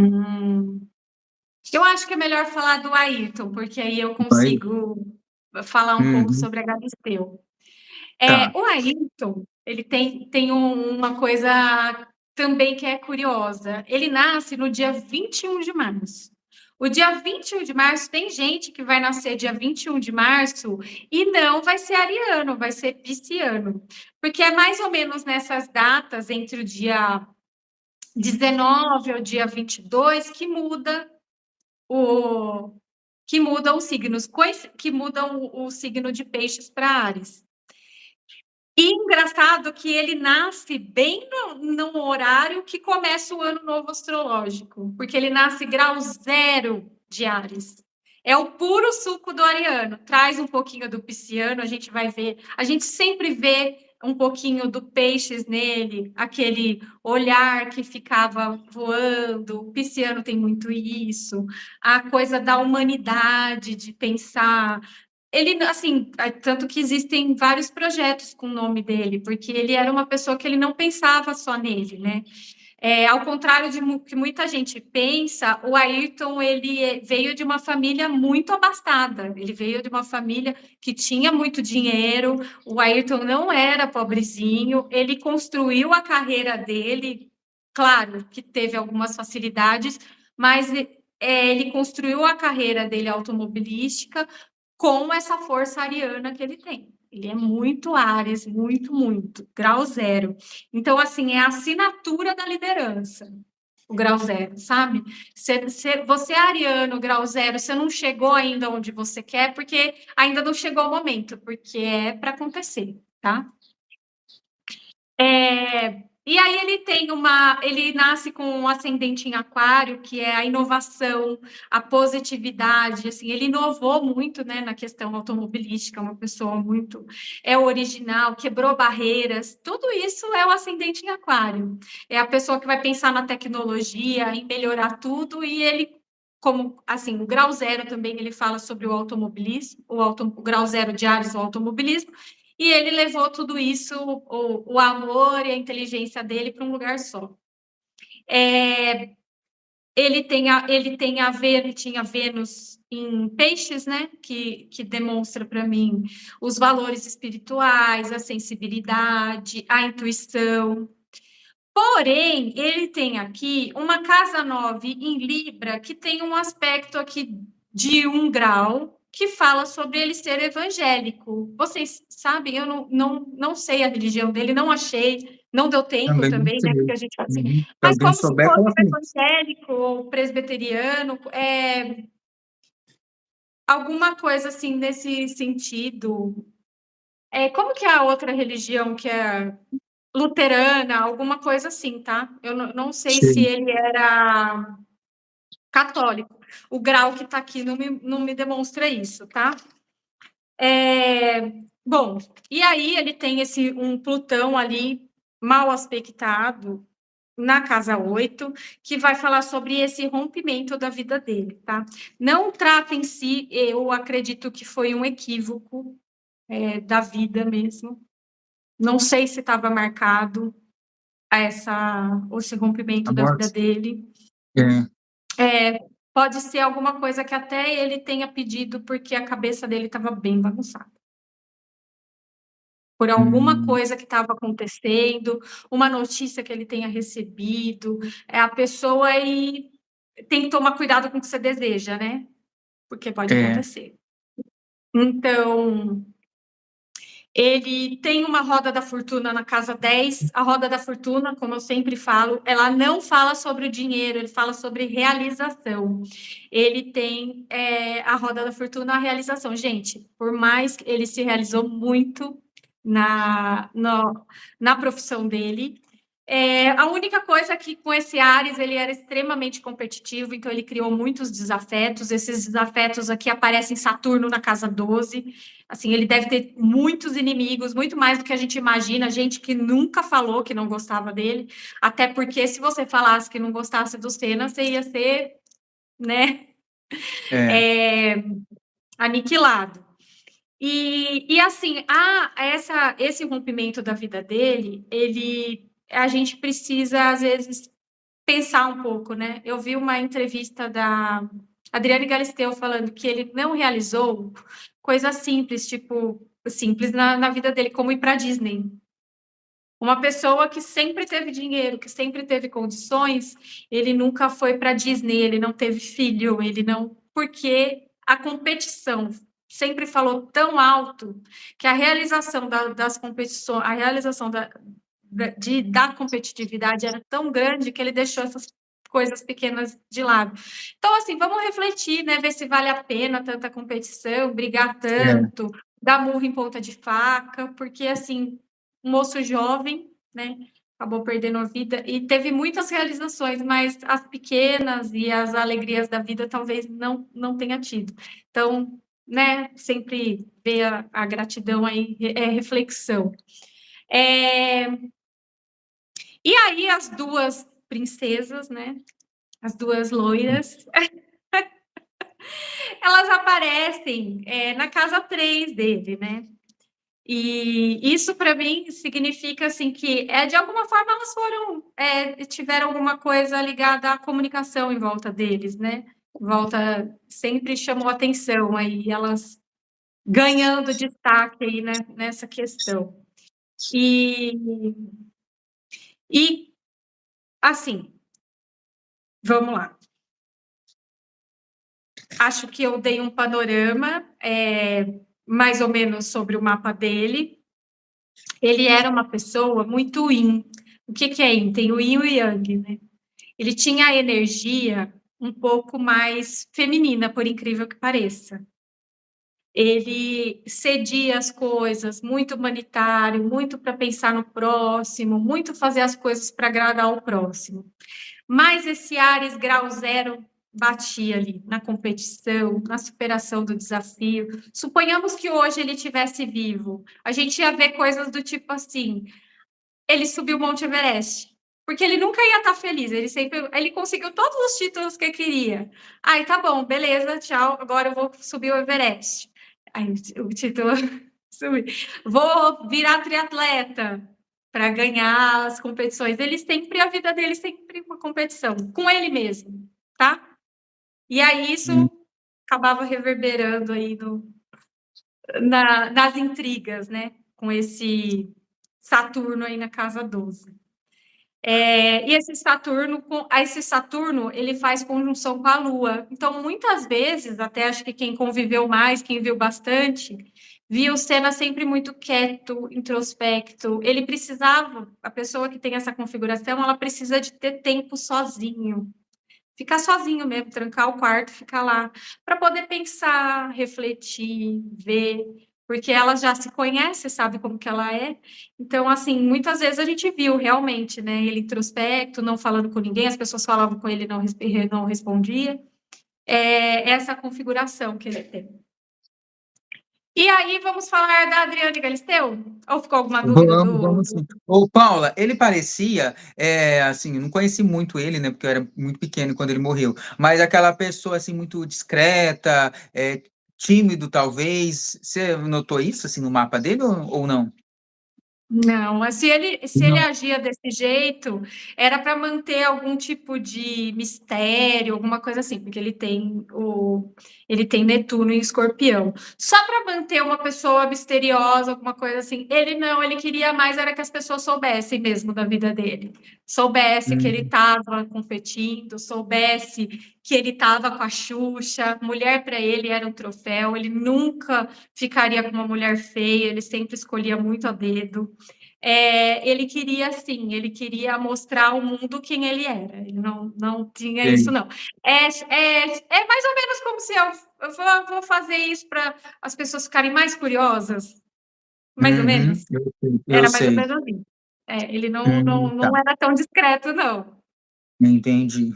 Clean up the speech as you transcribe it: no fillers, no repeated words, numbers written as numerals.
Hum. Eu acho que é melhor falar do Ayrton, porque aí eu Vai. consigo falar um pouco Uhum. sobre a Galisteu. Tá. O Ayrton, ele tem uma coisa também que é curiosa. Ele nasce no dia 21 de março. O dia 21 de março, tem gente que vai nascer dia 21 de março e não vai ser ariano, vai ser pisciano. Porque é mais ou menos nessas datas, entre o dia 19 ao dia 22, o, que mudam os signos, que mudam o signo de peixes para Áries. E engraçado que ele nasce bem no horário que começa o ano novo astrológico, porque ele nasce grau zero de Áries. É o puro suco do ariano. Traz um pouquinho do pisciano, a gente vai ver. A gente sempre vê um pouquinho do peixes nele, aquele olhar que ficava voando. O pisciano tem muito isso. A coisa da humanidade, de pensar ele, assim, tanto que existem vários projetos com o nome dele, porque ele era uma pessoa que ele não pensava só nele, né? Ao contrário de que muita gente pensa, o Ayrton, ele veio de uma família muito abastada, ele veio de uma família que tinha muito dinheiro, o Ayrton não era pobrezinho, ele construiu a carreira dele, claro que teve algumas facilidades, mas ele construiu a carreira dele automobilística com essa força ariana que ele tem. Ele é muito Áries, muito, muito, grau zero. Então, assim, é a assinatura da liderança, o grau zero, sabe? Você é ariano, grau zero, você não chegou ainda onde você quer, porque ainda não chegou o momento, porque é para acontecer, tá? E aí ele nasce com um ascendente em aquário, que é a inovação, a positividade, assim, ele inovou muito, né, na questão automobilística, uma pessoa muito original, quebrou barreiras, tudo isso é o ascendente em aquário. É a pessoa que vai pensar na tecnologia, em melhorar tudo, e ele, como, assim, o grau zero também, ele fala sobre o automobilismo, o grau zero de Áries, o automobilismo, e ele levou tudo isso, o amor e a inteligência dele, para um lugar só. Ele tinha Vênus em peixes, né? Que demonstra para mim os valores espirituais, a sensibilidade, a intuição. Porém, ele tem aqui uma casa 9 em Libra, que tem um aspecto aqui de 1 grau, que fala sobre ele ser evangélico. Vocês sabem, eu não sei a religião dele, não achei, não deu tempo Também não também, né? Porque sei. a gente faz assim. Uhum. Se Mas alguém como se souber, fosse fala comigo. evangélico ou presbiteriano, alguma coisa assim nesse sentido. Como que é a outra religião que é luterana, alguma coisa assim, tá? Eu não sei se Sim. ele era católico. O grau que está aqui não me demonstra isso, tá? Bom, e aí ele tem um Plutão ali mal aspectado na casa 8, que vai falar sobre esse rompimento da vida dele, tá? Não trata em si, eu acredito que foi um equívoco da vida mesmo. Não sei se estava marcado esse A rompimento da vida morte. dele. É. Pode ser alguma coisa que até ele tenha pedido porque a cabeça dele estava bem bagunçada. Por alguma Hum, coisa que estava acontecendo, uma notícia que ele tenha recebido, a pessoa aí tem que tomar cuidado com o que você deseja, né? Porque pode é. acontecer. Então, ele tem uma roda da fortuna na casa 10. A roda da fortuna, como eu sempre falo, ela não fala sobre o dinheiro, ele fala sobre realização. Ele tem a roda da fortuna, a realização. Gente, por mais que ele se realizou muito na profissão dele, a única coisa é que com esse Ares ele era extremamente competitivo, então ele criou muitos desafetos. Esses desafetos aqui aparecem em Saturno na casa 12. Assim, ele deve ter muitos inimigos, muito mais do que a gente imagina, gente que nunca falou que não gostava dele, até porque se você falasse que não gostasse do Senna, você ia ser, né, É. aniquilado. E assim, esse rompimento da vida dele, a gente precisa, às vezes, pensar um pouco, né? Eu vi uma entrevista da Adriane Galisteu falando que ele não realizou coisas simples, tipo, simples na vida dele, como ir para Disney. Uma pessoa que sempre teve dinheiro, que sempre teve condições, ele nunca foi para Disney, ele não teve filho, ele não. Porque a competição sempre falou tão alto que a realização das competições, a realização da competitividade era tão grande que ele deixou essas coisas pequenas de lado. Então, assim, vamos refletir, né? Ver se vale a pena tanta competição, brigar É, tanto, dar murro em ponta de faca, porque, assim, um moço jovem, né? Acabou perdendo a vida e teve muitas realizações, mas as pequenas e as alegrias da vida talvez não tenha tido. Então, né? Sempre ver a gratidão aí, reflexão. É, e aí as duas princesas, né? As duas loiras, elas aparecem na casa 3 dele, né? E isso para mim significa assim que de alguma forma elas tiveram alguma coisa ligada à comunicação em volta deles, né? Em volta sempre chamou atenção aí elas ganhando destaque aí, né, nessa questão. E assim, vamos lá. Acho que eu dei um panorama mais ou menos sobre o mapa dele. Ele era uma pessoa muito yin. O que é yin? Tem o yin e o yang, né? Ele tinha a energia um pouco mais feminina, por incrível que pareça. Ele cedia as coisas, muito humanitário, muito para pensar no próximo, muito fazer as coisas para agradar o próximo. Mas esse Ares grau zero batia ali na competição, na superação do desafio. Suponhamos que hoje ele estivesse vivo, a gente ia ver coisas do tipo assim: ele subiu o Monte Everest, porque ele nunca ia estar feliz, ele conseguiu todos os títulos que queria. Aí tá bom, beleza, tchau, agora eu vou subir o Everest. Aí o título subiu. Vou virar triatleta para ganhar as competições. A vida dele sempre uma competição com ele mesmo, tá? E aí isso hum, acabava reverberando aí nas intrigas, né? Com esse Saturno aí na casa 12. E esse Saturno, ele faz conjunção com a Lua. Então, muitas vezes, até acho que quem conviveu mais, quem viu bastante, viu Senna sempre muito quieto, introspecto. A pessoa que tem essa configuração, ela precisa de ter tempo sozinho. Ficar sozinho mesmo, trancar o quarto, ficar lá, para poder pensar, refletir, ver, porque ela já se conhece, sabe como que ela é. Então, assim, muitas vezes a gente viu realmente, né, ele introspecto, não falando com ninguém, as pessoas falavam com ele, não respondia. Essa configuração que ele tem. E aí, vamos falar da Adriane Galisteu? Ou ficou alguma dúvida vamos sim. Ô, Paula, ele parecia, assim, eu não conheci muito ele, né, porque eu era muito pequeno quando ele morreu, mas aquela pessoa, assim, muito discreta, tímido, talvez. Você notou isso, assim, no mapa dele ou não? Não, mas se ele Não. agia desse jeito, era para manter algum tipo de mistério, alguma coisa assim, porque ele tem Netuno em Escorpião. Só para manter uma pessoa misteriosa, alguma coisa assim. Ele queria mais era que as pessoas soubessem mesmo da vida dele. Soubesse que ele Hum, estava competindo, soubesse que ele estava com a Xuxa, mulher para ele era um troféu, ele nunca ficaria com uma mulher feia, ele sempre escolhia muito a dedo. Ele queria, assim, ele queria mostrar ao mundo quem ele era. Ele não tinha isso, sei. não. É mais ou menos como se eu vou fazer isso para as pessoas ficarem mais curiosas, mais ou Uhum, menos. eu sei. Eu Era mais ou sei. menos assim. Ele não Tá, era tão discreto, não. entendi.